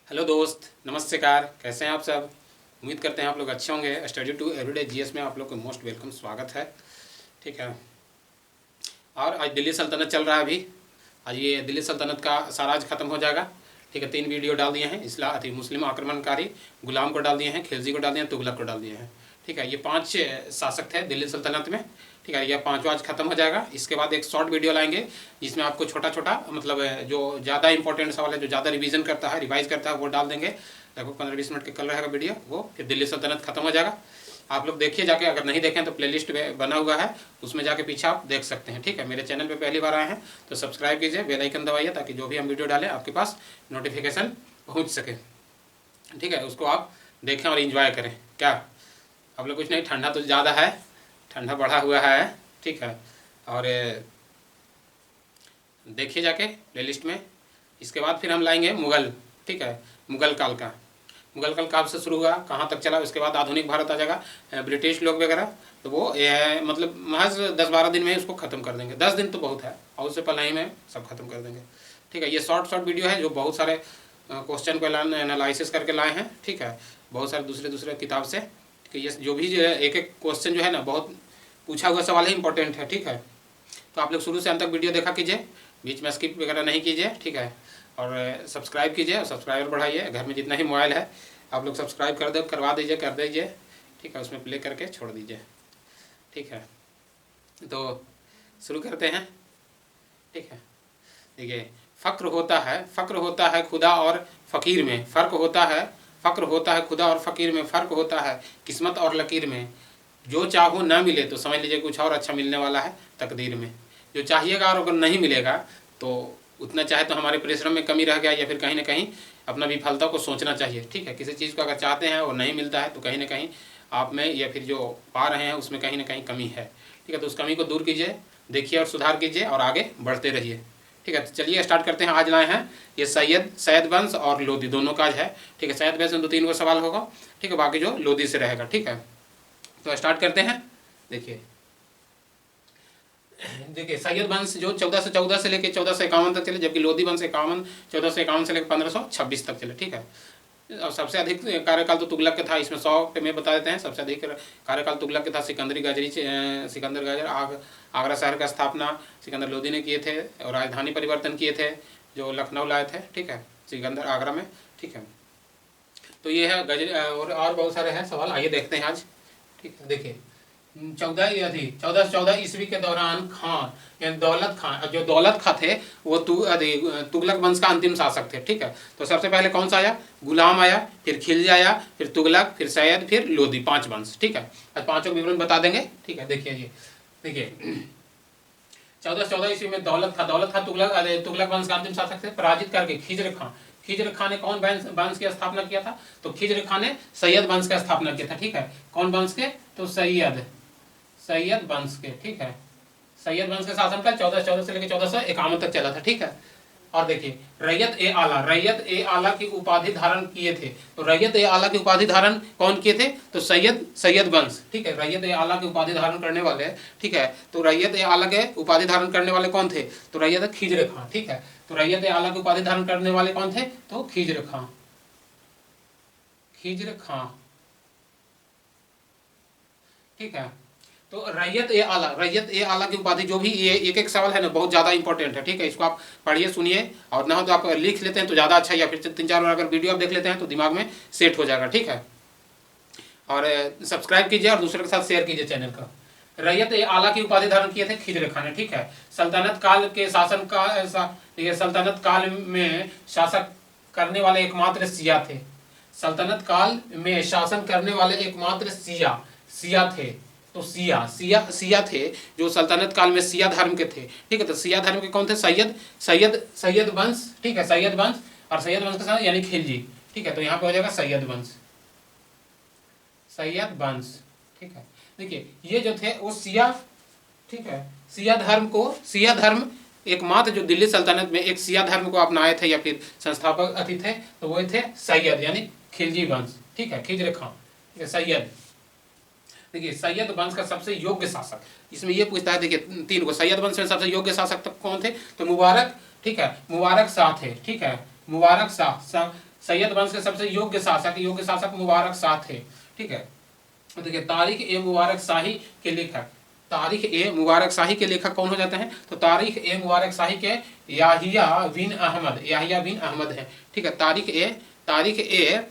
Hello दोस्त, नमस्कार। कैसे हैं आप सब? उम्मीद करते हैं आप लोग अच्छे होंगे। स्टडी टू एवरीडे जीएस में आप लोग को मोस्ट वेलकम, स्वागत है। ठीक है। और आज दिल्ली सल्तनत चल रहा है अभी। आज ये दिल्ली सल्तनत का साराज खत्म हो जाएगा। ठीक है। 3 वीडियो डाल दिए हैं। मुस्लिम आक्रमणकारी गुलाम को डाल दिए हैं, खिलजी को डाल दिए हैं, तुगलक को डाल दिए हैं। ठीक है। ये 5 शासक थे दिल्ली सल्तनत में। ठीक है। यह 5वां आज खत्म हो जाएगा। इसके बाद एक शॉर्ट वीडियो लाएंगे जिसमें आपको छोटा छोटा मतलब जो ज़्यादा इंपॉर्टेंट सवाल है, जो ज़्यादा रिवीजन करता है, रिवाइज करता है, वो डाल देंगे। लगभग 15-20 मिनट के कल रहेगा वीडियो वो। फिर दिल्ली सल्तनत खत्म हो जाएगा। आप लोग देखिए जाके, अगर नहीं देखें तो प्लेलिस्ट बना हुआ है, उसमें जाके पीछे आप देख सकते हैं। ठीक है। मेरे चैनल पे पहली बार आए हैं तो सब्सक्राइब कीजिए, बेल आइकन दबाइए, ताकि जो भी हम वीडियो डालें आपके पास नोटिफिकेशन पहुंच सके। ठीक है। उसको आप देखें और इन्जॉय करें। क्या आप लोग? कुछ नहीं, ठंडा तो ज़्यादा है, ठंडा बढ़ा हुआ है। ठीक है। और देखिए जाके प्लेलिस्ट में। इसके बाद फिर हम लाएंगे मुग़ल। ठीक है। मुग़ल काल का, मुग़ल काल कब से शुरू हुआ, कहाँ तक चला, उसके बाद आधुनिक भारत आ जाएगा, ब्रिटिश लोग वगैरह। तो वो मतलब महज 10-12 दिन में उसको ख़त्म कर देंगे। 10 दिन तो बहुत है, और उससे पहले ही में सब खत्म कर देंगे। ठीक है। ये शॉर्ट वीडियो है जो बहुत सारे क्वेश्चन को एनालिसिस करके लाए हैं। ठीक है। बहुत सारे दूसरे किताब से। ठीक है। ये जो भी एक क्वेश्चन जो है ना, बहुत पूछा हुआ सवाल है, इंपॉर्टेंट है। ठीक है। तो आप लोग शुरू से अंत तक वीडियो देखा कीजिए, बीच में स्किप वगैरह नहीं कीजिए। ठीक है। और सब्सक्राइब कीजिए, सब्सक्राइबर बढ़ाइए। घर में जितना ही मोबाइल है आप लोग सब्सक्राइब कर दीजिए। ठीक है। उसमें प्ले करके छोड़ दीजिए। ठीक है। तो शुरू करते हैं। ठीक है। देखिए, फ़क्र होता है खुदा और फ़कीर में, फ़क्र होता है खुदा और फ़कीर में, फ़र्क होता है किस्मत और लकीर में। जो चाहो ना मिले तो समझ लीजिए कुछ और अच्छा मिलने वाला है तकदीर में। जो चाहिएगा और अगर नहीं मिलेगा तो उतना चाहे तो हमारे परिश्रम में कमी रह गया, या फिर कहीं ना कहीं अपना विफलता को सोचना चाहिए। ठीक है। किसी चीज़ को अगर चाहते हैं और नहीं मिलता है तो कहीं ना कहीं आप में, या फिर जो पा रहे हैं उसमें कहीं ना कहीं कमी है। ठीक है। तो उस कमी को दूर कीजिए, देखिए और सुधार कीजिए और आगे बढ़ते रहिए। ठीक है। तो चलिए स्टार्ट करते हैं। आज लाए हैं ये सैयद वंश और लोदी दोनों का है। ठीक है। सैयद वंश में 2-3 को सवाल होगा। ठीक है। बाकी जो लोदी से रहेगा। ठीक है। तो स्टार्ट करते हैं। देखिए सैयद वंश जो 1414 से लेकर 1451 तक चले, जबकि लोदी वंश 1451 से लेकर 1526 तक चले। ठीक है। और सबसे अधिक कार्यकाल तो तुगलक का था। इसमें 100 पे में बता देते हैं। सबसे अधिक कार्यकाल तुगलक का था। सिकंदर गजरी आगरा शहर का स्थापना सिकंदर लोदी ने किए थे, और राजधानी परिवर्तन किए थे, जो लखनऊ लाए थे। ठीक है। सिकंदर आगरा में। ठीक है। तो ये है गजरी, और बहुत सारे हैं सवाल, आइए देखते हैं आज। ठीक है। देखिए 1414 ईस्वी के दौरान खान, यानी दौलत खां थे, वो तुगलक वंश का अंतिम शासक थे। ठीक है। तो सबसे पहले कौन सा आया? गुलाम आया, फिर खिलजी आया, फिर तुगलक, फिर सैयद, फिर लोदी। 5 वंश। ठीक है। आज पांचों विवरण बता देंगे। ठीक है। देखिए ये देखिए 1414 ईस्वी में दौलत खां तुगलक वंश का अंतिम शासक थे। पराजित करके खिजर खां ने कौन वंश की स्थापना किया था? तो खिजर खां ने सैयद वंश का स्थापना किया था। ठीक है। कौन वंश के? तो सैयद वंश के। ठीक है। सैयद वंश के शासनकाल 1414 से लेकर 1451 तक चला था। ठीक है। और देखिए रैयत ए आला की उपाधि धारण किए थे। तो रैयत ए आला की उपाधि धारण कौन किए थे? तो सैयद वंश। ठीक है। रैयत ए आला की उपाधि धारण करने वाले। ठीक है। तो रैयत ए आला के उपाधि धारण करने वाले कौन थे? तो रैयत खिजर खां। ठीक है। तो रैयत ए आला की उपाधि धारण करने वाले कौन थे? तो खिजर खां। ठीक है। तो रैयत ए आला की उपाधि, जो भी ये एक सवाल है ना, बहुत ज़्यादा इंपॉर्टेंट है। ठीक है। इसको आप पढ़िए, सुनिए, और ना हो तो आप लिख लेते हैं तो ज़्यादा अच्छा, या फिर 3-4 बार अगर वीडियो आप देख लेते हैं तो दिमाग में सेट हो जाएगा। ठीक है। और सब्सक्राइब कीजिए और दूसरे के साथ शेयर कीजिए चैनल का। रैयत ए आला की उपाधि धारण किए थे खिजर खां ने। ठीक है। सल्तनत काल में शासक करने वाले एकमात्र शिया थे। सल्तनत काल में शासन करने वाले एकमात्र शिया थे। तो शिया थे जो सल्तनत काल में शिया धर्म के थे। ठीक है। तो शिया धर्म के कौन थे? सैयद वंश। ठीक है। सैयद वंश, और सैयद वंश के साथ यानी खिलजी। ठीक है। तो यहाँ पे हो जाएगा सैयद वंश। ठीक है। देखिए ये जो थे वो शिया। ठीक है। शिया धर्म एकमात्र जो दिल्ली सल्तनत में एक शिया धर्म को अपनाए थे, या फिर संस्थापक अति थे, तो वो थे सैयद, यानी खिलजी वंश। ठीक है। खिजर खां। ठीक है। सैयद, देखिए सैयद वंश का सबसे योग्य शासक, इसमें ये पूछता है। देखिए 3 को सैयद वंश में सबसे योग्य शासक तक कौन थे? तो मुबारक। ठीक है। मुबारक शाह थे। ठीक है। मुबारक शाह सैयद वंश के सबसे योग्य शासक मुबारक शाह थे, ठीक है। तो देखिए तारिख ए मुबारक शाही के लेखक, तारिख ए मुबारक शाही के लेखक कौन हो जाते हैं? तो तारिख ए मुबारक शाही के याहिया बिन अहमद है, ठीक है। तारिख ए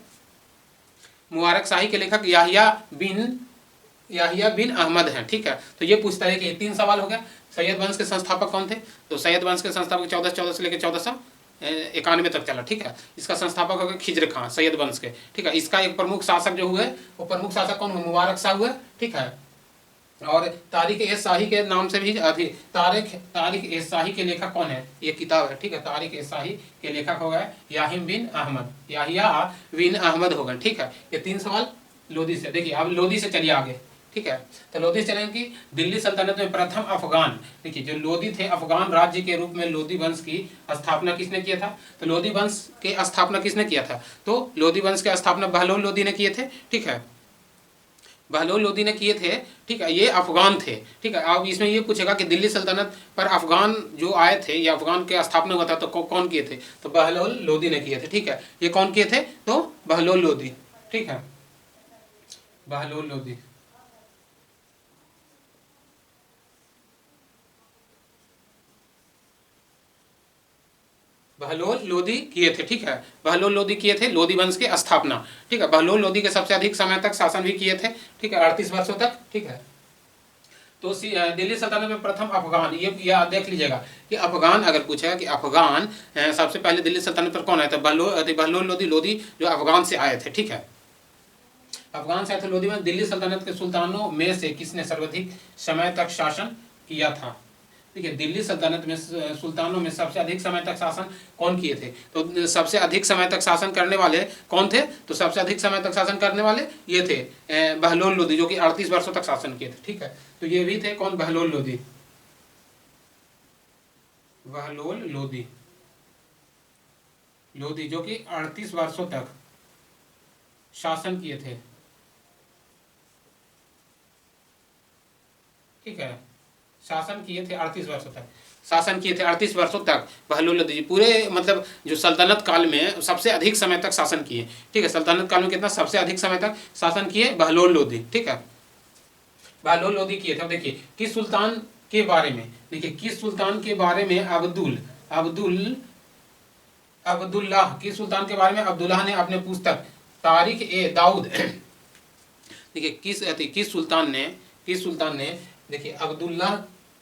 मुबारक शाही के लेखक याहिया बिन अहमद हैं, ठीक है। तो ये पूछता है कि 3 सवाल हो गया। सैयद वंश के संस्थापक कौन थे? तो सैयद वंश के संस्थापक 1414 से लेकर 1491 तक चला, ठीक है। इसका संस्थापक हो गया खिज्र खां, सैयद वंश के, ठीक है। इसका एक प्रमुख शासक जो हुए वो प्रमुख शासक कौन हुए? मुबारक शाह हुए, ठीक है। और तारिख ए शाही के नाम से भी तारिख ए शाही के लेखक कौन है? ये किताब है, ठीक है। तारिख ए शाही के लेखक हो गए याहिया बिन अहमद हो गए, ठीक है। ये 3 सवाल लोधी से। देखिए अब लोधी से चलिए आगे, ठीक है। तो लोधी से चलेंगे कि दिल्ली सल्तनत में प्रथम अफगान, देखिए जो लोधी थे अफगान राज्य के रूप में लोधी वंश की स्थापना किसने किया था? तो लोधी वंश के स्थापना किसने किया था? तो लोधी वंश के स्थापना बहलोल लोधी ने किए थे, ठीक है। बहलोल लोधी ने किए थे, ठीक है। ये अफगान थे, ठीक है। अब इसमें ये पूछेगा कि दिल्ली सल्तनत पर अफगान जो आए थे या अफगान के स्थापना हुआ था तो कौन किए थे? तो बहलोल लोधी ने किए थे, ठीक है। ये कौन किए थे? तो बहलोल लोधी, ठीक है। बहलोल लोधी, बहलोल लोधी किए थे, ठीक है। बहलोल लोधी किए थे लोधी वंश की स्थापना, ठीक है। बहलोल लोधी के सबसे अधिक समय तक शासन भी किए थे, ठीक है, 38 वर्षों तक, ठीक है। तो दिल्ली सल्तनत में प्रथम अफगान, ये देख लीजिएगा कि अफगान अगर पूछेगा कि अफगान सबसे पहले दिल्ली सल्तनत पर कौन आया था? बहलोल लोधी जो अफगान से आए थे, ठीक है। अफगान से आए थे लोधी में। दिल्ली सल्तनत के सुल्तानों में से किसने सर्वाधिक समय तक शासन किया था? देखिए दिल्ली सल्तनत में सुल्तानों में सबसे अधिक समय तक शासन कौन किए थे? तो सबसे अधिक समय तक शासन करने वाले कौन थे? तो सबसे अधिक समय तक शासन करने वाले ये थे बहलोल लोधी, जो कि 38 वर्षों तक शासन किए थे, ठीक है। तो ये भी थे कौन? बहलोल लोधी, बहलोल लोधी जो कि 38 वर्षों तक शासन किए थे, ठीक है। शासन किए थे 38 वर्षों तक, शासन किए थे 38 वर्षों तक बहलोल लोधी, पूरे मतलब जो सल्तनत काल में सबसे अधिक समय तक शासन किए, ठीक है। सल्तनत काल में कितना सबसे अधिक समय तक शासन किए? बहलोल लोधी, ठीक है। बहलोल लोधी किए थे। देखिए किस सुल्तान के बारे में, देखिए किस सुल्तान के बारे में अब्दुल्लाह, किस सुल्तान के बारे में अब्दुल्लाह ने अपने पुस्तक तारिख ए दाऊद देखिए किस सुल्तान ने देखिए अब्दुल्लाह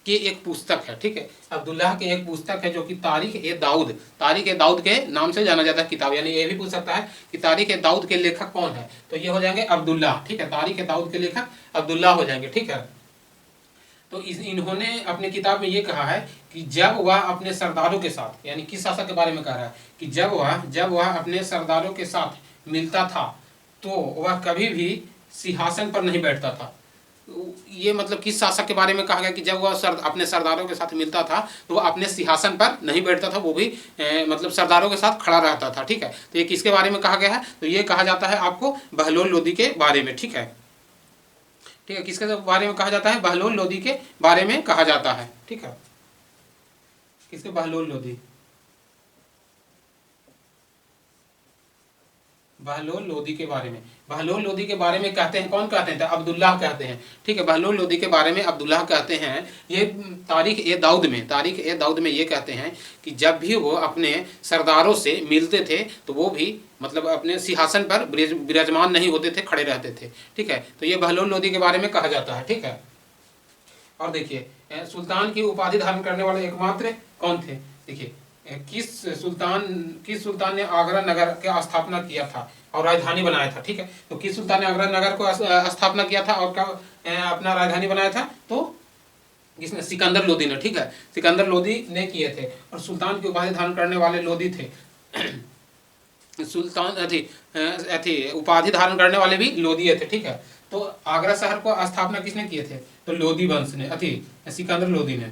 की एक पुस्तक है, ठीक है। अब्दुल्लाह की एक पुस्तक है जो कि तारिख ए दाऊद के नाम से जाना जाता है किताब, यानी ये भी पूछ सकता है कि तारिख ए दाऊद के लेखक कौन है? तो ये हो जाएंगे अब्दुल्लाह, ठीक है। तारिख ए दाऊद के लेखक अब्दुल्लाह हो जाएंगे, ठीक है। तो इन्होंने अपने किताब में ये कहा है कि जब वह अपने सरदारों के साथ, यानी किस शासक के बारे में कह रहा है कि जब वह अपने सरदारों के साथ मिलता था तो वह कभी भी सिंहासन पर नहीं बैठता था। ये मतलब किस शासक के बारे में कहा गया कि जब वह अपने सरदारों के साथ मिलता था तो वह अपने सिंहासन पर नहीं बैठता था, वो भी मतलब सरदारों के साथ खड़ा रहता था, ठीक है। तो ये किसके बारे में कहा गया है? तो ये कहा जाता है आपको बहलोल लोधी के बारे में, ठीक है। ठीक है, किसके बारे में कहा जाता है? बहलोल लोधी के बारे में कहा जाता है, ठीक है। किसके? बहलोल लोधी, बहलोल लोधी के बारे में, बहलोल लोधी के बारे में कहते हैं, कौन कहते हैं? तो अब्दुल्लाह कहते हैं, ठीक है। बहलोल लोधी के बारे में अब्दुल्लाह कहते हैं। ये तारिख ए दाऊद में ये कहते हैं कि जब भी वो अपने सरदारों से मिलते थे तो वो भी मतलब अपने सिंहासन पर विराजमान नहीं होते थे, खड़े रहते थे, ठीक है। तो ये बहलोल लोधी के बारे में कहा जाता है, ठीक है। और देखिए सुल्तान की उपाधि धारण करने वाले एकमात्र कौन थे? देखिए किस सुल्तान ने आगरा नगर की स्थापना किया था और राजधानी बनाया था, ठीक है। तो किस सुल्तान ने आगरा नगर को स्थापना किया था और कब अपना राजधानी बनाया था? तो किसने? सिकंदर लोधी ने, ठीक है। सिकंदर लोधी ने किए थे। और सुल्तान की उपाधि धारण करने वाले लोधी थे। सुल्तान उपाधि धारण करने वाले भी लोधी थे, ठीक है। तो आगरा शहर को स्थापना किसने किए थे? तो लोधी वंश ने, सिकंदर लोधी ने,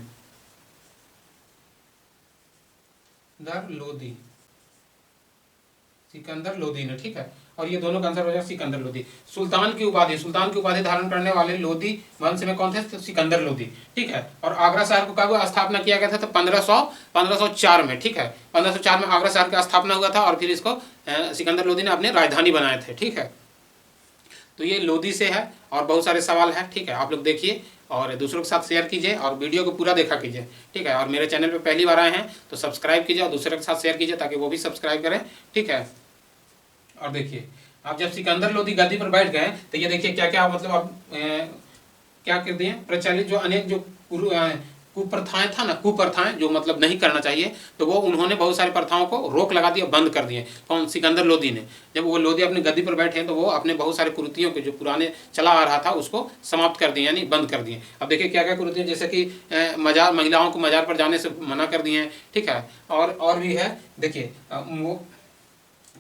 सिकंदर लोधी ने, ठीक है। और ये दोनों का आंसर हो जाएगा सिकंदर लोदी। सुल्तान की उपाधि धारण करने वाले लोदी वंश में कौन थे? तो सिकंदर लोदी, ठीक है। और आगरा शहर को कब स्थापना किया गया था? तो 1504 में, ठीक है। 1504 में आगरा शहर का स्थापना हुआ था और फिर इसको सिकंदर लोदी ने अपनी राजधानी बनाए थे, ठीक है। तो ये लोदी से है और बहुत सारे सवाल हैं, ठीक है। आप लोग देखिए और दूसरों के साथ शेयर कीजिए और वीडियो को पूरा देखा कीजिए, ठीक है। और मेरे चैनल पे पहली बार आए हैं तो सब्सक्राइब कीजिए और दूसरे के साथ शेयर कीजिए ताकि वो भी सब्सक्राइब करें, ठीक है। और देखिए आप जब सिकंदर लोदी गद्दी पर बैठ गए तो ये देखिए क्या क्या मतलब आप क्या कर दिए, प्रचलित जो अनेक जो कुप्रथाएं था ना, कुप्रथाएं जो मतलब नहीं करना चाहिए, तो वो उन्होंने बहुत सारी प्रथाओं को रोक लगा दिया, बंद कर दिए। कौन? सिकंदर लोदी ने। जब वो लोदी अपनी गद्दी पर बैठे तो वो अपने बहुत सारे कुरीतियों के जो पुराने चला आ रहा था उसको समाप्त कर दिए, यानी बंद कर दिए। अब देखिए क्या क्या कुरीतियाँ, जैसे कि मजार, महिलाओं को मजार पर जाने से मना कर दिए हैं, ठीक है। और भी है, देखिए वो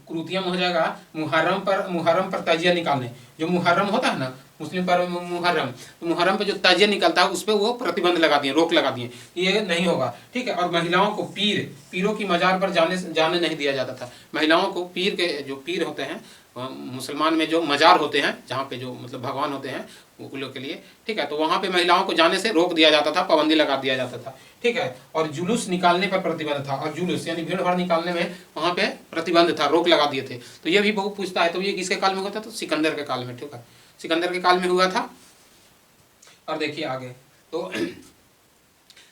कुरीतियाँ हो जाएगा मुहर्रम पर ताजिया निकालने। जो मुहर्रम होता है ना मुस्लिम पर्व में, मुहर्रम, तो मुहर्रम पे जो ताजिया निकलता है उस पर वो प्रतिबंध लगा दिए, रोक लगा दिए, ये नहीं होगा, ठीक है। और महिलाओं को पीरों की मजार पर जाने नहीं दिया जाता था। महिलाओं को पीर के जो पीर होते हैं मुसलमान में, जो मजार होते हैं जहाँ पे जो मतलब भगवान होते हैं उन लोग के लिए, ठीक है, तो वहाँ पे महिलाओं को जाने से रोक दिया जाता था, पाबंदी लगा दिया जाता था, ठीक है। और जुलूस निकालने पर प्रतिबंध था, और जुलूस यानी भीड़ भाड़ निकालने में वहाँ पे प्रतिबंध था, रोक लगा दिए थे। तो ये भी बहुत पूछता है, तो ये किसके काल में होता था? तो सिकंदर के काल में, ठीक है, सिकंदर के काल में हुआ था। और देखिए आगे तो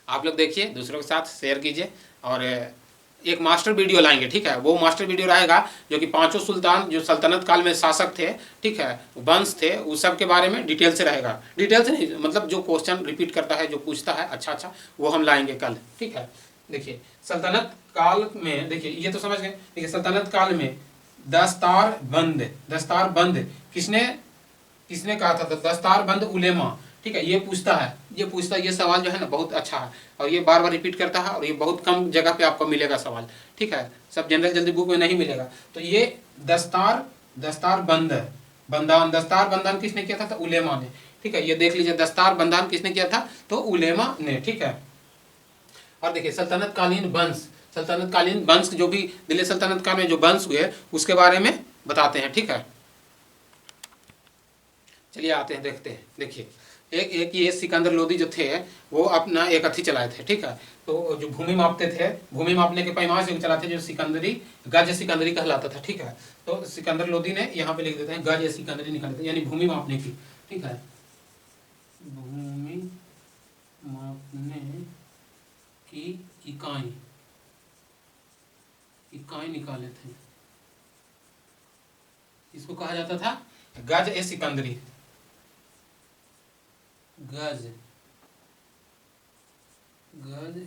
आप लोग देखिए, दूसरों के साथ शेयर कीजिए और एक मास्टर वीडियो लाएंगे, ठीक है। वो मास्टर वीडियो रहेगा जो कि पांचों सुल्तान जो सल्तनत काल में शासक थे, ठीक है, वंश थे, उस सब के बारे में डिटेल से रहेगा। डिटेल से नहीं, मतलब जो क्वेश्चन रिपीट करता है, जो पूछता है अच्छा वो हम लाएंगे कल, ठीक है। देखिए सल्तनत काल में, देखिए ये तो समझ गए। देखिए सल्तनत काल में दस्तार बंद किसने कहा था? दस्तार बंद उलेमा, ठीक है। ये पूछता है, ये सवाल जो है ना बहुत अच्छा है और ये बार बार रिपीट करता है और ये बहुत कम जगह पे आपको मिलेगा सवाल, ठीक है। सब जनरल जल्दी बुक में नहीं मिलेगा। तो ये दस्तार बंधन किसने किया था? तो उलेमा ने, ठीक है। ये देख लीजिए, दस्तार बंधन किसने किया था? तो उलेमा ने, ठीक है। और देखिए सल्तनत कालीन वंश जो भी दिल्ली सल्तनत काल में जो वंश हुए उसके बारे में बताते हैं, ठीक है। चलिए आते हैं, देखते हैं। देखिए एक ये सिकंदर लोदी जो थे वो अपना एक अथी चलाए थे, ठीक है। तो जो भूमि मापते थे, भूमि मापने के पैमाने से चलाते जो गज सिकंदरी कहलाता था, ठीक है। तो सिकंदर लोदी ने यहाँ पे लिख देते हैं गज सिकंदरी निकालते, यानी भूमि मापने की, ठीक है, भूमि मापने की इकाई निकाले थे। इसको कहा जाता था गज ए सिकंदरी, गज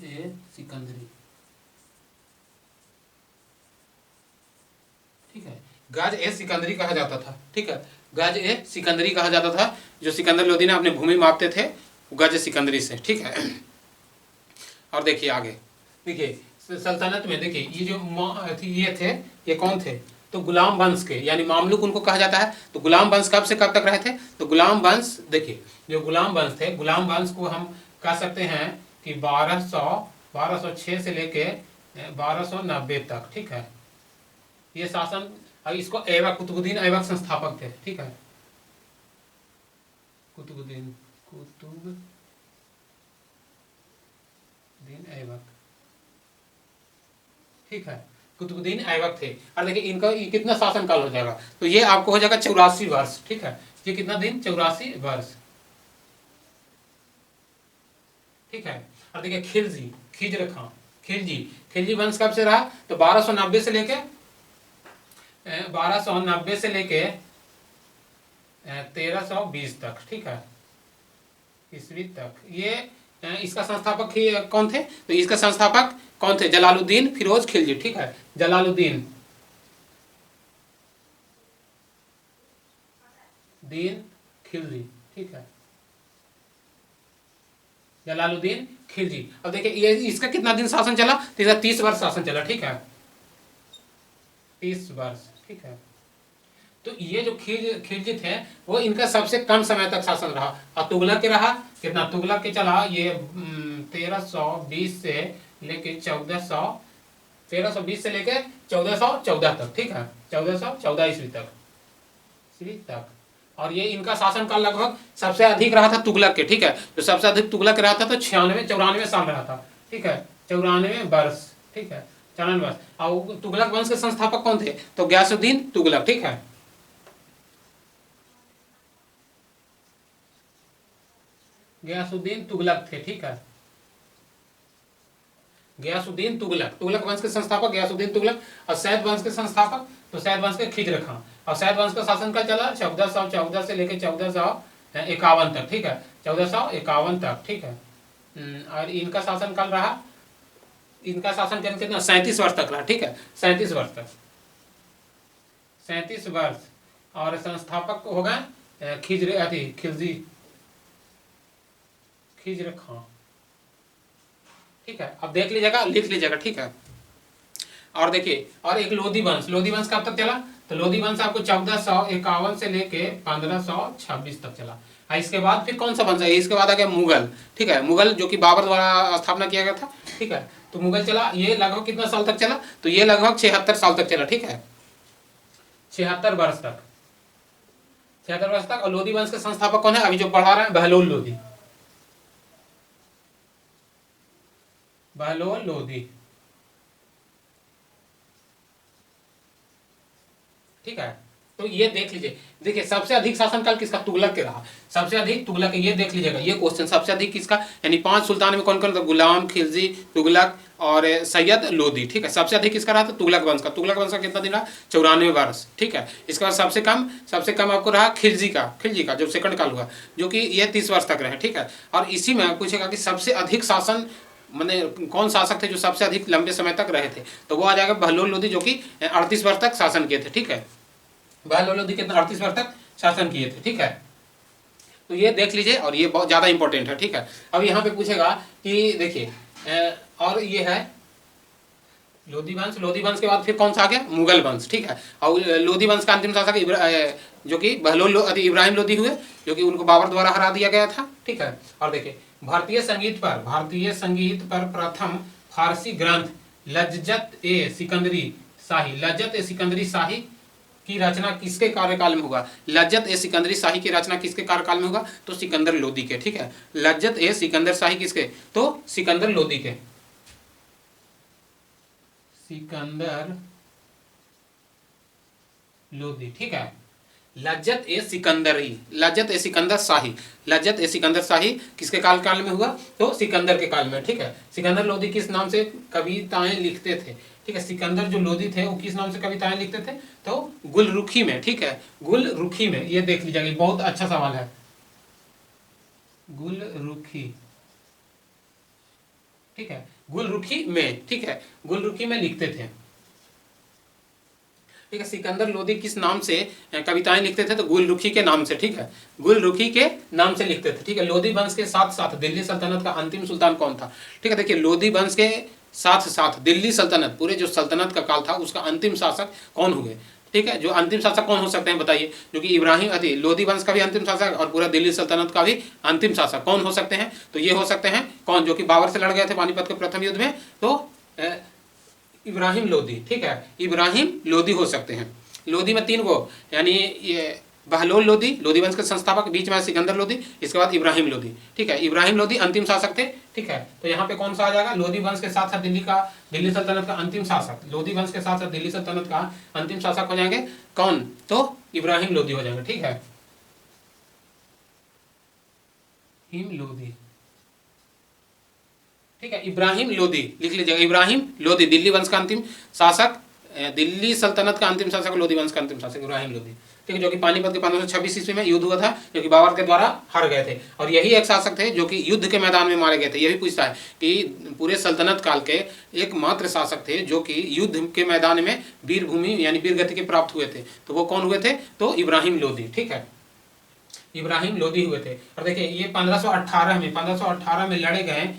ए सिकंदरी, ठीक है। गज ए सिकंदरी कहा जाता था, ठीक है, गज ए सिकंदरी कहा जाता था। जो सिकंदर लोदी ने अपने भूमि मापते थे गज सिकंदरी से, ठीक है। और देखिए आगे, देखिए सल्तनत में देखिए ये जो ये थे, ये कौन थे? तो गुलाम वंश के, यानी मामलुक उनको कहा जाता है। तो गुलाम वंश कब से कब तक रहे थे? तो गुलाम वंश, देखिए जो गुलाम वंश थे, गुलाम वंश को हम कह सकते हैं कि 1206 से लेके 1290 तक, ठीक है। ये शासन, इसको ऐबक, कुतुबुद्दीन ऐबक संस्थापक थे, ठीक है। कुतुबुद्दीन ऐबक, ठीक है, कुतुबुद्दीन ऐबक थे। और देखिए इनका ये कितना शासन काल हो जाएगा? तो ये आपको हो जाएगा 84 वर्ष, ठीक है। ये कितना दिन? 84 वर्ष, ठीक है। और देखिए खिलजी वंश कब से रहा? तो 1290 से लेके 1320 तक, ठीक है, ईस्वी तक। ये इसका संस्थापक कौन थे? तो इसका संस्थापक कौन थे? जलालुद्दीन फिरोज खिलजी, ठीक है, जलालुद्दीन खिलजी, ठीक है, जलालुद्दीन खिलजी। अब देखिए ये इसका कितना दिन शासन चला? तो इसका 30 वर्ष शासन चला, ठीक है, 30 वर्ष, ठीक है। तो ये जो खिलजी थे वो इनका सबसे कम समय तक शासन रहा। और तुगलक के रहा कितना? तुगलक के चला ये 1320 से लेके 1320 से लेके 1414 तक, ठीक है, 1414 ईस्वी तक, ईस्वी तक। और ये इनका शासनकाल लगभग सबसे अधिक रहा था तुगलक के, ठीक है। तो सबसे अधिक तुगलक रहा था तो 94 साल रहा था, ठीक है, 94 वर्ष, ठीक है, 94 वर्ष। और तुगलक वंश के संस्थापक कौन थे? तो गयासुद्दीन तुगलक, ठीक है। गयासुद्दीन तुगलक थे, ठीक है, गयासुद्दीन तुगलक, तुगलक वंश के संस्थापक गयासुद्दीन तुगलक। और सैद वंश के संस्थापक तो सैद वंश के खिज्र खां। और सैद वंश का शासनकाल चला 1414 से लेकर 1451 तक, ठीक है, 1451 तक, ठीक है। और इनका शासनकाल रहा, इनका शासन कितना 37 वर्ष तक रहा, ठीक है, 37 वर्ष तक, 37 वर्ष। और संस्थापक हो गए खिज्र खां, ठीक है। अब देख लीजिएगा, लिख लीजिएगा, ठीक है। और देखिए, और एक लोधी वंश, लोधी वंश कब तक चला? तो लोधी वंश आपको 1451 से लेके 1526 तक चला। इसके बाद फिर कौन सा वंश है? इसके बाद आ गया मुगल, ठीक है, मुगल जो कि बाबर द्वारा स्थापना किया गया था, ठीक है। तो मुगल चला, ये लगभग कितना साल तक चला? तो ये लगभग 76 साल तक चला, ठीक है, 76 वर्ष तक, 76 वर्ष तक। और लोधी वंश के संस्थापक कौन है? अभी जो पढ़ा रहे हैं बहलोल लोधी, बहलोल लोधी, ठीक है। तो ये देख लीजिए, देखिए सबसे अधिक शासनकाल किसका? तुगलक के रहा, सबसे अधिक तुगलक के। ये देख लीजिएगा, ये क्वेश्चन सबसे अधिक किसका, यानी 5 सुल्तान में कौन कौन था? गुलाम, खिलजी, तुगलक और सैयद लोधी, ठीक है। सबसे अधिक किसका रहा? तो तुगलक वंश का। तुगलक वंश का कितना दिन रहा? 94 वर्ष, ठीक है। इसके बाद सबसे कम आपको रहा खिलजी का जो सेकंड काल हुआ, जो कि ये 30 वर्ष तक रहे, ठीक है। और इसी में पूछेगा कि सबसे अधिक शासन मैंने कौन शासक थे जो सबसे अधिक लंबे समय तक रहे थे? तो वो आ जाएगा बहलोल लोधी, जो कि 38 वर्ष तक शासन किए थे, ठीक है। बहलोल लोधी कितना 38 वर्ष तक शासन किए थे, ठीक है। तो ये देख लीजिए, और ये बहुत ज़्यादा इंपॉर्टेंट है, ठीक है। अब यहाँ पे पूछेगा कि देखिए, और ये है लोधी वंश, लोधी वंश के बाद फिर कौन सा आ गया? मुगल वंश, ठीक है। और लोधी वंश का अंतिम शासक जो कि बहलोल इब्राहिम लोधी हुए, जो कि उनको बाबर द्वारा हरा दिया गया था, ठीक है। और देखिए भारतीय संगीत पर प्रथम फारसी ग्रंथ लज्जत ए सिकंदरी शाही की रचना किसके कार्यकाल में होगा? लज्जत ए सिकंदरी शाही की रचना किसके कार्यकाल में होगा? तो सिकंदर लोदी के, ठीक है। लज्जत ए सिकंदर शाही किसके? तो सिकंदर लोदी के, सिकंदर लोदी, ठीक है। लज्जत ए सिकंदर शाही किसके काल में हुआ? तो सिकंदर के काल में, ठीक है। सिकंदर लोदी किस नाम से कविताएं लिखते थे? ठीक है, सिकंदर जो लोदी थे वो किस नाम से कविताएं लिखते थे? तो गुलरुखी में, ठीक है, गुलरुखी में। ये देख लीजिएगा, बहुत अच्छा सवाल है, गुलरुखी, ठीक है, गुलरुखी में, ठीक है, गुलरुखी में लिखते थे, ठीक है। सिकंदर लोदी किस नाम से कविताएं लिखते थे? तो गुलरुखी के नाम से, ठीक है, गुलरुखी के नाम से लिखते थे, ठीक है। लोदी वंश के साथ साथ दिल्ली सल्तनत का अंतिम सुल्तान कौन था? ठीक है, देखिए लोदी वंश के साथ साथ दिल्ली सल्तनत, पूरे जो सल्तनत का काल था उसका अंतिम शासक कौन हुए? ठीक है, जो अंतिम शासक कौन हो सकते हैं बताइए? जो कि इब्राहिम लोदी वंश का भी अंतिम शासक और पूरा दिल्ली सल्तनत का भी अंतिम शासक कौन हो सकते हैं? तो ये हो सकते हैं कौन? जो कि बाबर से लड़ गए थे पानीपत के प्रथम युद्ध में, तो इब्राहिम लोदी, ठीक है, इब्राहिम लोदी हो सकते हैं। लोदी में 3 गो, यानी ये बहलोल लोदी, लोदी वंश के संस्थापक, बीच में सिकंदर लोदी, इसके बाद इब्राहिम लोदी, ठीक है। इब्राहिम लोदी अंतिम शासक थे, ठीक है। तो यहाँ पे कौन सा आ जाएगा? लोदी वंश के साथ साथ दिल्ली सल्तनत का अंतिम शासक, लोदी वंश के साथ साथ दिल्ली सल्तनत का अंतिम शासक हो जाएंगे कौन? तो इब्राहिम लोदी हो जाएंगे, ठीक है, लोदी, ठीक है, इब्राहिम लोदी लिख लीजिएगा। इब्राहिम लोदी दिल्ली वंश का अंतिम शासक, दिल्ली सल्तनत का अंतिम शासक, लोदी वंश का अंतिम शासक इब्राहिम लोदी, ठीक है, जो कि पानीपत के 1526 ईस्वी में युद्ध हुआ था, जो कि बाबर के द्वारा हार गए थे। और यही एक शासक थे जो कि युद्ध के मैदान में मारे गए थे। यही पूछता है कि पूरे सल्तनत काल के एकमात्र शासक थे जो कि युद्ध के मैदान में वीर भूमि यानी वीर गति के प्राप्त हुए थे। तो वो कौन हुए थे? तो इब्राहिम लोदी, ठीक है, इब्राहिम लोदी हुए थे। और देखिए ये 1518 में लड़े गए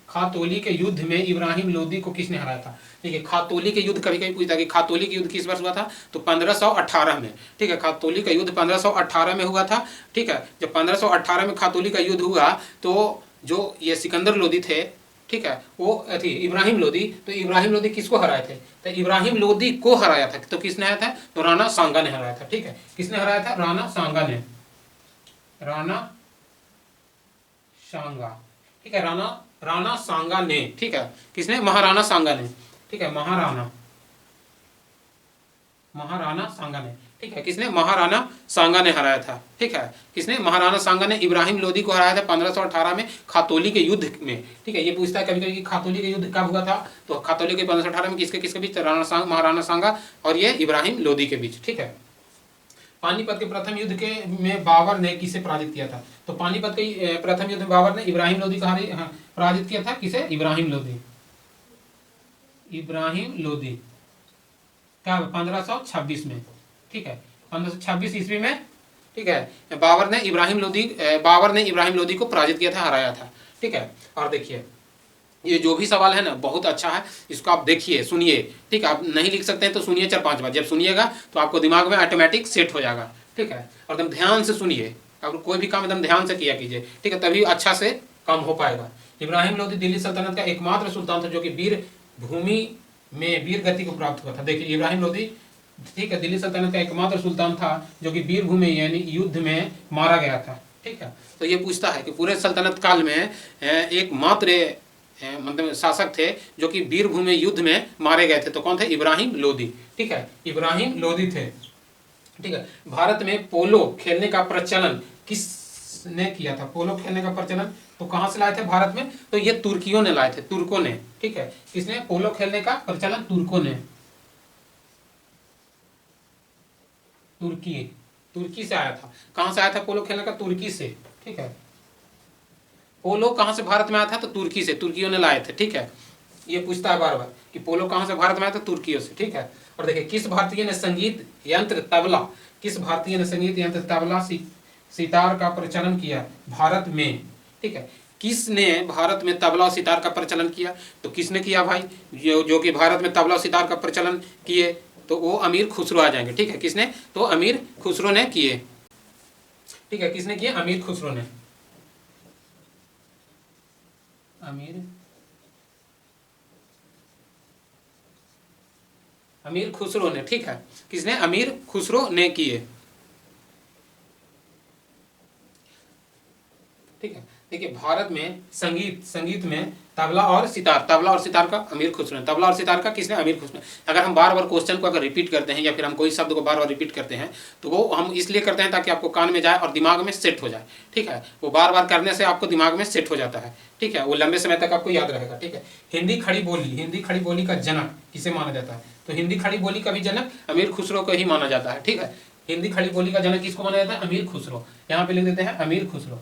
खातोली के युद्ध में इब्राहिम लोदी को किसने हराया था? देखिए खातोली के युद्ध, कभी कभी पूछता है कि खातोली के युद्ध किस वर्ष हुआ था? तो 1518 में, ठीक है, खातोली का युद्ध 1518 में हुआ था, ठीक है। जब 1518 में खातोली का युद्ध हुआ तो जो ये सिकंदर लोदी थे, ठीक है, वो थी इब्राहिम लोदी। तो इब्राहिम लोदी किसको हराए थे? तो इब्राहिम लोदी को हराया था। तो किसने हराया था? तो राणा सांगा ने हराया था। ठीक है, किसने हराया था? राणा सांगा ने, राणा सांगा। ठीक है, राणा सांगा ने। ठीक है, किसने? महाराणा सांगा ने। ठीक है, महाराणा सांगा ने। ठीक है, किसने? महाराणा सांगा ने हराया था। ठीक है, किसने? महाराणा सांगा ने इब्राहिम लोदी को हराया था 1518 में खातोली के युद्ध में। ठीक है, ये पूछता है कभी कभी कि खातोली के युद्ध कब हुआ था? तो खातोली के 1518 में किसके किसके बीच? महाराणा सांगा और ये इब्राहिम लोदी के बीच। ठीक है, पानीपत के प्रथम युद्ध के में बाबर ने किसे पराजित किया था? तो पानीपत के प्रथम युद्ध में बाबर ने इब्राहिम लोदी का पराजित किया था। किसे? इब्राहिम लोदी। इब्राहिम लोदी क्या? 1526 में। ठीक है, 1526 ईस्वी में। ठीक है, बाबर ने इब्राहिम लोदी को पराजित किया था, हराया था। ठीक है, और देखिए ये जो भी सवाल है ना बहुत अच्छा है, इसको आप देखिए, सुनिए। ठीक है, आप नहीं लिख सकते हैं तो सुनिए 4-5 बार। जब सुनिएगा तो आपको दिमाग में ऑटोमेटिक सेट हो जाएगा। ठीक है, और एकदम ध्यान से सुनिए। अगर कोई भी काम एकदम ध्यान से किया कीजिए। ठीक है, तभी अच्छा से काम हो पाएगा। इब्राहिम लोदी दिल्ली सल्तनत का एकमात्र सुल्तान था जो कि वीर भूमि में वीर गति को प्राप्त हुआ था। देखिए इब्राहिम लोदी, ठीक है, दिल्ली सल्तनत का एकमात्र सुल्तान था जो कि वीर भूमि यानी युद्ध में मारा गया था। ठीक है, तो ये पूछता है कि पूरे सल्तनत काल में एकमात्र मतलब शासक थे जो कि वीरभूमि में युद्ध में मारे गए थे। तो कौन थे? इब्राहिम लोदी। ठीक है, इब्राहिम लोदी थे। ठीक है, भारत में पोलो खेलने का प्रचलन किसने किया था? पोलो खेलने का प्रचलन तो कहां से लाए थे भारत में? तो ये तुर्कियों ने लाए थे, तुर्कों ने। ठीक है, किसने? पोलो खेलने का प्रचलन तुर्कों ने। तुर्की से आया था। कहां से आया था पोलो खेलने का? तुर्की से। ठीक है, पोलो कहां से भारत में आया था? तो तुर्की से, तुर्कियों ने लाए थे। ठीक है, ये पूछता है बार बार कि पोलो कहां से भारत में आया था? तुर्कियों से। ठीक है, और देखिए किस भारतीय ने संगीत यंत्र तबला सितार का प्रचलन किया भारत में? ठीक है, किसने भारत में तबला और सितार का प्रचलन किया? तो किसने किया भाई? जो कि भारत में तबला और सितार का प्रचलन किए तो वो अमीर खुसरो आ जाएंगे। ठीक है, किसने? तो अमीर खुसरो ने किए। ठीक है, किसने किए? अमीर खुसरो ने। अमीर खुसरो ने। ठीक है, किसने? अमीर खुसरो ने किए। ठीक है, देखिए भारत में संगीत में तबला और सितार का अमीर खुसरो ने। तबला और सितार का किसने? अमीर खुसरो ने। अगर हम बार बार क्वेश्चन को अगर रिपीट करते हैं या फिर हम कोई शब्द को बार बार रिपीट करते हैं तो वो हम इसलिए करते हैं ताकि आपको कान में जाए और दिमाग में सेट हो जाए। ठीक है, वो बार बार करने से आपको दिमाग में सेट हो जाता है। ठीक है, वो लंबे समय तक आपको याद रहेगा। ठीक है, हिंदी खड़ी बोली का जनक किसे माना जाता है? तो हिंदी खड़ी बोली का भी जनक अमीर खुसरो को ही माना जाता है। ठीक है, हिंदी खड़ी बोली का जनक किसको माना जाता है? अमीर खुसरो। यहाँ पे लिख देते हैं अमीर खुसरो।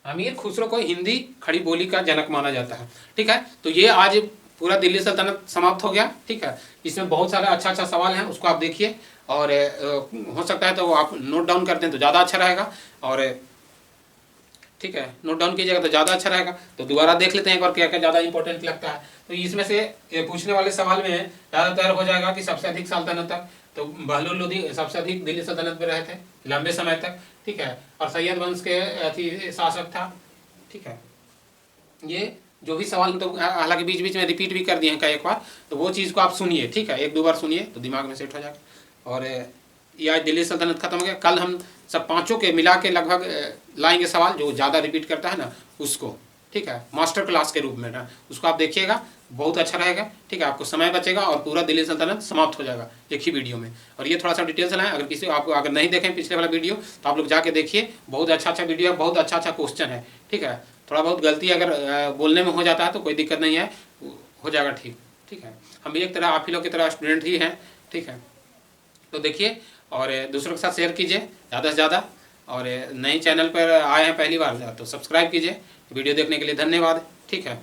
अमीर खुसरो को हिंदी खड़ी बोली का जनक माना जाता है। ठीक है, तो ये आज पूरा दिल्ली सल्तनत समाप्त हो गया। ठीक है, इसमें बहुत सारे अच्छा सवाल हैं, उसको आप देखिए और हो सकता है तो आप नोट डाउन करते हैं तो ज़्यादा अच्छा रहेगा। और ठीक है, नोट डाउन कीजिएगा तो ज़्यादा अच्छा रहेगा। तो दोबारा देख लेते हैं एक बार क्या क्या ज़्यादा इंपॉर्टेंट लगता है। तो इसमें से पूछने वाले सवाल में ज़्यादातर हो जाएगा कि सबसे अधिक सल्तनत तो बहलोल लोदी सबसे अधिक दिल्ली सल्तनत में रहे थे लंबे समय तक। ठीक है, और सैयद वंश के शासक था। ठीक है, ये जो भी सवाल तो हालांकि बीच बीच में रिपीट भी कर दिए हैं कई एक बार, तो वो चीज़ को आप सुनिए। ठीक है, 1-2 बार सुनिए तो दिमाग में सेट हो जाएगा। और ये आज दिल्ली सल्तनत खत्म हो गया। कल हम सब पाँचों के मिला के लगभग लाएंगे सवाल जो ज़्यादा रिपीट करता है ना उसको। ठीक है, मास्टर क्लास के रूप में ना उसको आप देखिएगा, बहुत अच्छा रहेगा। ठीक है, आपको समय बचेगा और पूरा दिल्ली सल्तनत समाप्त हो जाएगा एक ही वीडियो में। और ये थोड़ा सा डिटेल्स लाएँ, अगर किसी आपको अगर नहीं देखें पिछले वाला वीडियो तो आप लोग जाके देखिए, बहुत अच्छा वीडियो है, बहुत अच्छा क्वेश्चन है। ठीक है, थोड़ा बहुत गलती अगर बोलने में हो जाता है तो कोई दिक्कत नहीं है, हो जाएगा ठीक। ठीक है, हम भी एक तरह आप ही लोग की तरह स्टूडेंट ही हैं। ठीक है, तो देखिए और दूसरों के साथ शेयर कीजिए ज़्यादा से ज़्यादा। और नए चैनल पर आए हैं पहली बार तो सब्सक्राइब कीजिए। वीडियो देखने के लिए धन्यवाद। ठीक है।